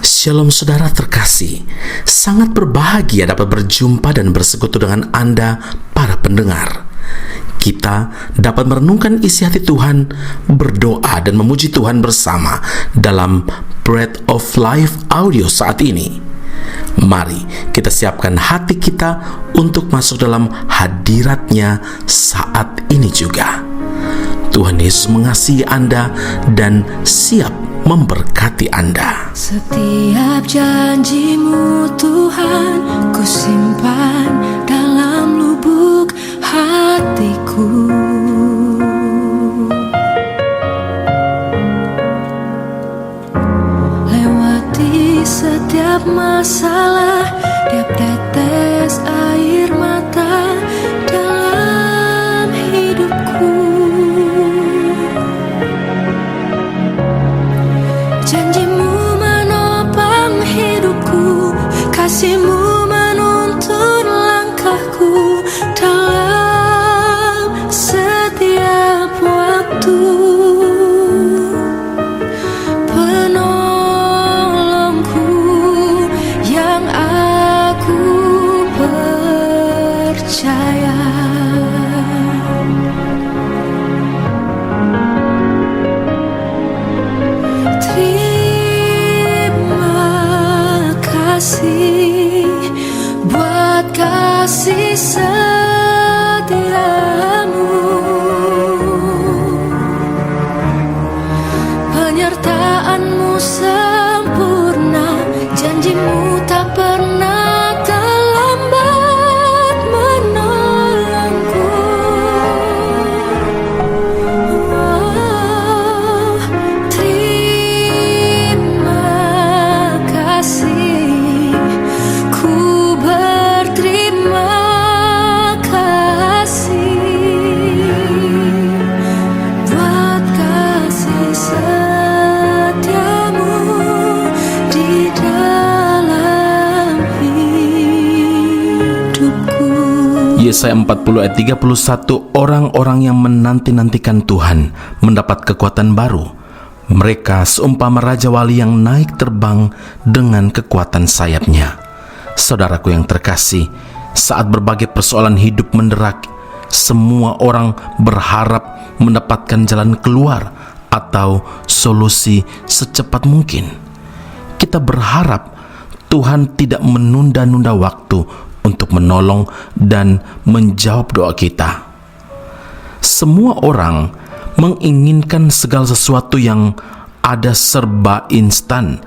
Shalom saudara terkasih, sangat berbahagia dapat berjumpa dan bersekutu dengan Anda para pendengar. Kita dapat merenungkan isi hati Tuhan, berdoa dan memuji Tuhan bersama dalam Bread of Life audio saat ini. Mari kita siapkan hati kita untuk masuk dalam hadirat-Nya saat ini juga. Tuhan Yesus mengasihi Anda dan siap memberkati Anda. Setiap janji-Mu Tuhan, ku simpan dalam lubuk hatiku. Lewati setiap masalah, tiap tetes air mata dalam hidupku. Janji-Mu menopang hidupku, kasih-Mu menuntun langkahku dalam setiap waktu. Penolongku yang aku percaya. Buat kasih setiamu, penyertaan-Mu sempurna, janji-Mu tak pernah terlambat menolongku. Terima kasih. Yesaya 40 ayat 31, orang-orang yang menanti-nantikan Tuhan mendapat kekuatan baru. Mereka seumpama Raja Wali yang naik terbang dengan kekuatan sayapnya. Saudaraku yang terkasih, saat berbagai persoalan hidup menderak, semua orang berharap mendapatkan jalan keluar atau solusi secepat mungkin. Kita berharap Tuhan tidak menunda-nunda waktu untuk menolong dan menjawab doa kita. Semua orang menginginkan segala sesuatu yang ada serba instan.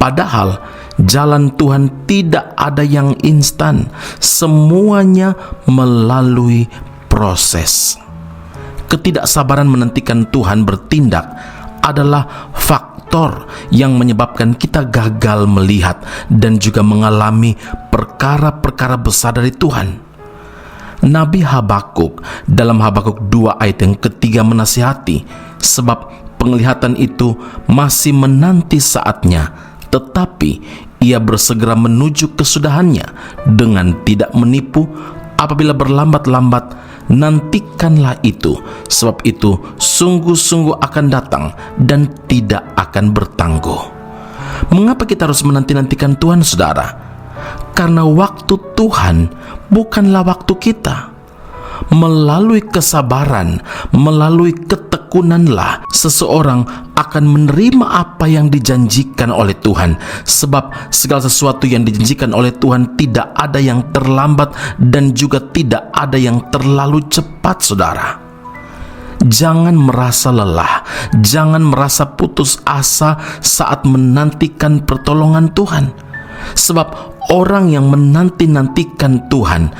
Padahal jalan Tuhan tidak ada yang instan. Semuanya melalui proses. Ketidaksabaran menantikan Tuhan bertindak adalah faktor yang menyebabkan kita gagal melihat dan juga mengalami perkara-perkara besar dari Tuhan. Nabi Habakuk dalam Habakuk 2 ayat yang ketiga menasihati, sebab penglihatan itu masih menanti saatnya, tetapi ia bersegera menuju kesudahannya dengan tidak menipu. Apabila berlambat-lambat, nantikanlah itu, sebab itu sungguh-sungguh akan datang dan tidak akan bertangguh. Mengapa kita harus menanti-nantikan Tuhan, saudara? Karena waktu Tuhan bukanlah waktu kita. Melalui kesabaran, melalui ketekunanlah seseorang akan menerima apa yang dijanjikan oleh Tuhan. Sebab segala sesuatu yang dijanjikan oleh Tuhan tidak ada yang terlambat dan juga tidak ada yang terlalu cepat, saudara. Jangan merasa lelah, jangan merasa putus asa saat menantikan pertolongan Tuhan. Sebab orang yang menanti-nantikan Tuhan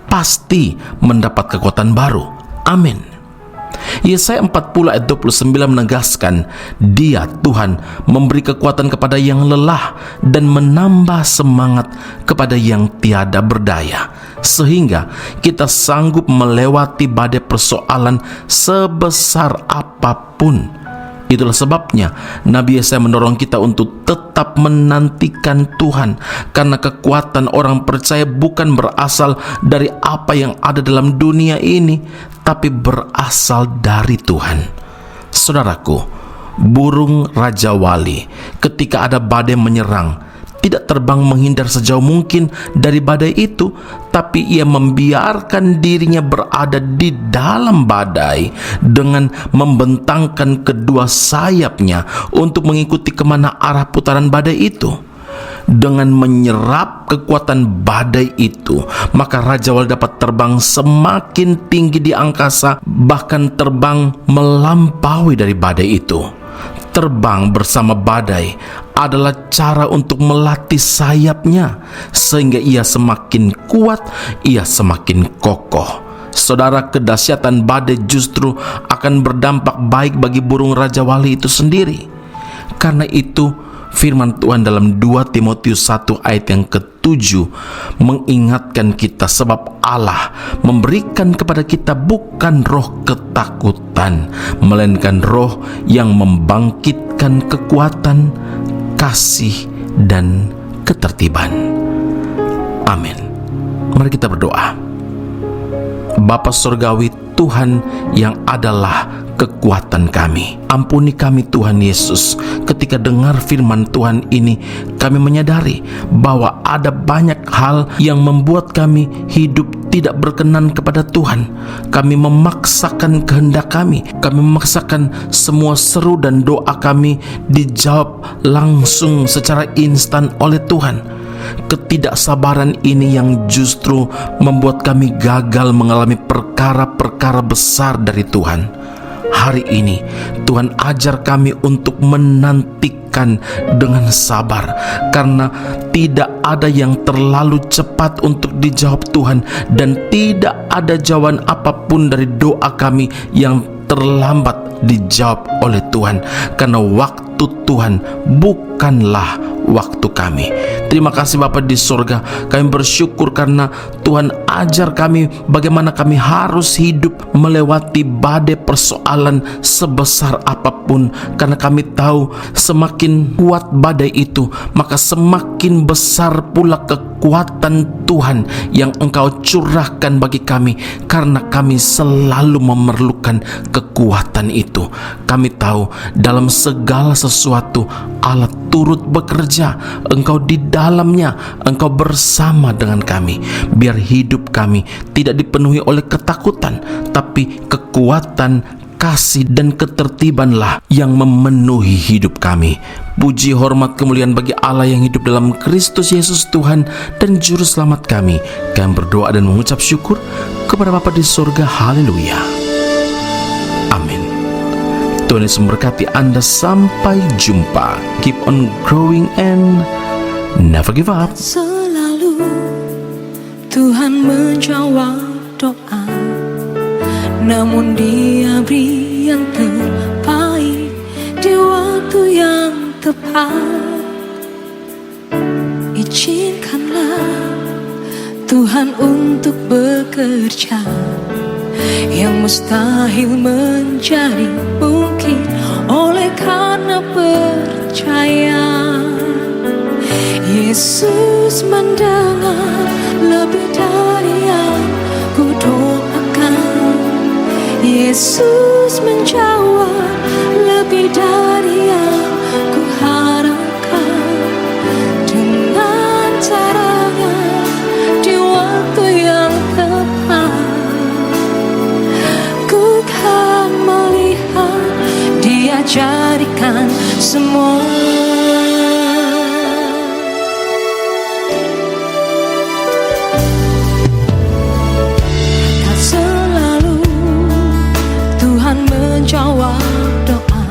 pasti mendapat kekuatan baru. Amin. Yesaya 40 ayat 29 menegaskan, Dia, Tuhan, memberi kekuatan kepada yang lelah dan menambah semangat kepada yang tiada berdaya, sehingga kita sanggup melewati badai persoalan sebesar apapun. Itulah sebabnya Nabi Yesaya mendorong kita untuk tetap menantikan Tuhan, karena kekuatan orang percaya bukan berasal dari apa yang ada dalam dunia ini, tapi berasal dari Tuhan. Saudaraku, burung Raja Wali ketika ada badai menyerang, tidak terbang menghindar sejauh mungkin dari badai itu, tapi ia membiarkan dirinya berada di dalam badai dengan membentangkan kedua sayapnya untuk mengikuti kemana arah putaran badai itu. Dengan menyerap kekuatan badai itu, maka Raja Wali dapat terbang semakin tinggi di angkasa, bahkan terbang melampaui dari badai itu. Terbang bersama badai adalah cara untuk melatih sayapnya, sehingga ia semakin kuat, ia semakin kokoh. Saudara, kedahsyatan badai justru akan berdampak baik bagi burung Raja Wali itu sendiri. Karena itu, firman Tuhan dalam 2 Timotius 1 ayat yang ke-7 mengingatkan kita, sebab Allah memberikan kepada kita bukan roh ketakutan, melainkan roh yang membangkitkan kekuatan, kasih, dan ketertiban. Amin. Mari kita berdoa. Bapa Surgawi, Tuhan yang adalah kekuatan kami, ampuni kami Tuhan Yesus. Ketika dengar firman Tuhan ini, kami menyadari bahwa ada banyak hal yang membuat kami hidup tidak berkenan kepada Tuhan. Kami memaksakan kehendak kami memaksakan semua seru dan doa kami dijawab langsung secara instan oleh Tuhan. Ketidaksabaran ini yang justru membuat kami gagal mengalami perkara-perkara besar dari Tuhan. Hari ini Tuhan ajar kami untuk menantikan dengan sabar, karena tidak ada yang terlalu cepat untuk dijawab Tuhan, dan tidak ada jawaban apapun dari doa kami yang terlambat dijawab oleh Tuhan, karena waktu Tuhan bukanlah waktu kami. Terima kasih Bapa di surga, kami bersyukur karena Tuhan ajar kami bagaimana kami harus hidup melewati badai persoalan sebesar apapun, karena kami tahu semakin kuat badai itu, maka semakin besar pula kekuatan Tuhan yang Engkau curahkan bagi kami, karena kami selalu memerlukan kekuatan itu. Kami tahu dalam segala sesuatu Allah turut bekerja, Engkau di dalamnya, Engkau bersama dengan kami. Biar hidup kami tidak dipenuhi oleh ketakutan, tapi kekuatan, kasih, dan ketertibanlah yang memenuhi hidup kami. Puji, hormat, kemuliaan bagi Allah yang hidup dalam Kristus Yesus Tuhan dan Juru Selamat kami. Kami berdoa dan mengucap syukur kepada Bapa di surga. Haleluya. Amin. Tuhan Yesus memberkati Anda. Sampai jumpa. Keep on growing and never give up. Selalu Tuhan menjawab doa, namun Dia beri yang terbaik di waktu yang tepat. Izinkanlah Tuhan untuk bekerja, yang mustahil menjadi mungkin oleh karena percaya. Yesus mendengar lebih dari yang ku doakan. Yesus menjawab lebih dari yang ku harapkan. Dengan caranya di waktu yang tepat, ku kan melihat Dia jadikan semua. Tak selalu Tuhan menjawab doa,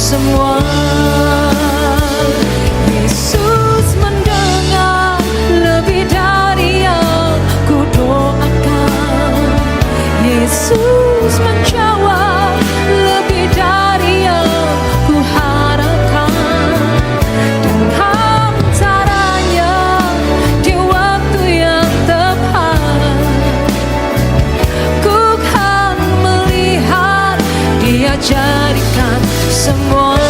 semua. Yesus mendengar lebih dari yang ku doakan. Yesus menjawab lebih dari yang ku harapkan. Dengan caranya di waktu yang tepat, ku kan melihat Dia jadikan semua.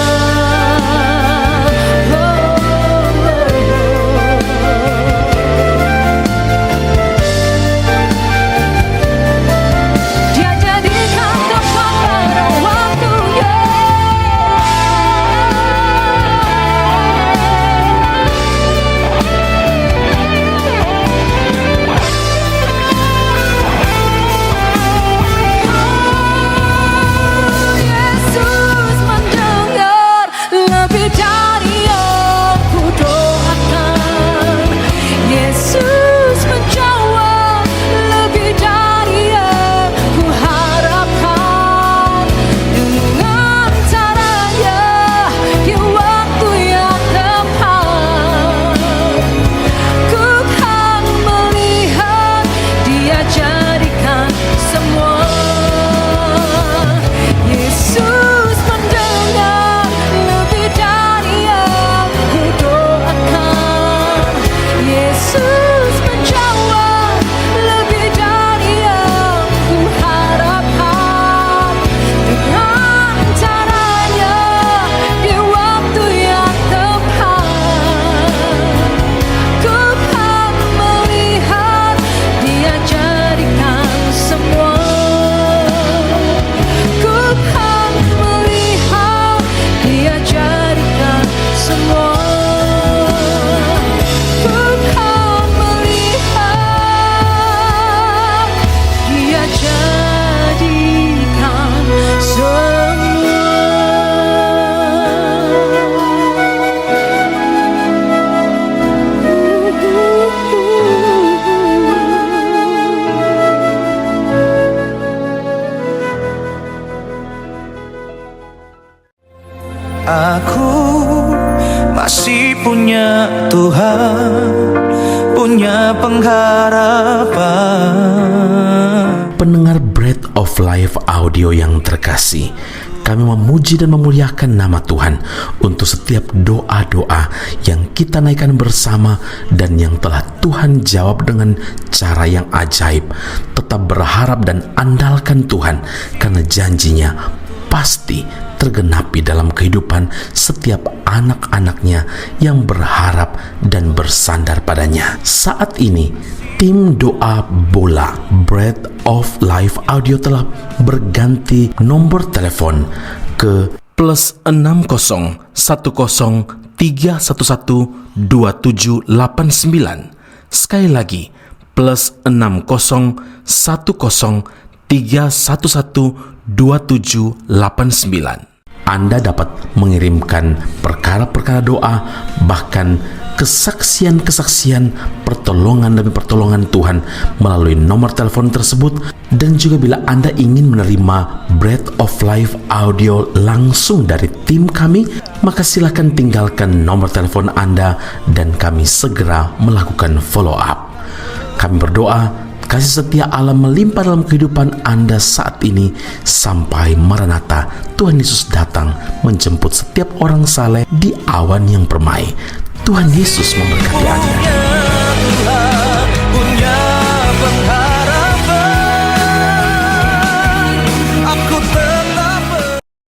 Dia jadikan tepat pada waktunya. Yesus mendengar lebih dari yang ku doakan. Yesus menjawab lebih dari yang ku harapkan. Dengan caranya di waktu yang tepat, ku kan melihat Dia jadikan semua. Yesus mendengar lebih dari yang ku doakan. Yesus menjawab lebih dari yang ku harapkan. Dengan caranya di waktu yang tepat, ku kan melihat Dia jadikan semua. Ku kan melihat Dia jadikan semua. Ku kan melihat Dia jadikan Aku masih punya Tuhan, punya pengharapan. Pendengar Bread of Life audio yang terkasih, kami memuji dan memuliakan nama Tuhan untuk setiap doa-doa yang kita naikkan bersama dan yang telah Tuhan jawab dengan cara yang ajaib. Tetap berharap dan andalkan Tuhan, karena janjinya pasti tergenapi dalam kehidupan setiap anak-anaknya yang berharap dan bersandar padanya. Saat ini, tim doa bola Bread of Life audio telah berganti nomor telepon ke +60 10 311 2789. Sekali lagi, +60 10 311 2789. Anda dapat mengirimkan perkara-perkara doa, bahkan kesaksian-kesaksian, pertolongan demi pertolongan Tuhan melalui nomor telepon tersebut. Dan juga bila Anda ingin menerima Bread of Life audio langsung dari tim kami, maka silakan tinggalkan nomor telepon Anda dan kami segera melakukan follow up. Kami berdoa kasih setia Allah melimpah dalam kehidupan Anda saat ini sampai Maranatha, Tuhan Yesus datang menjemput setiap orang saleh di awan yang permai. Tuhan Yesus memberkati Anda.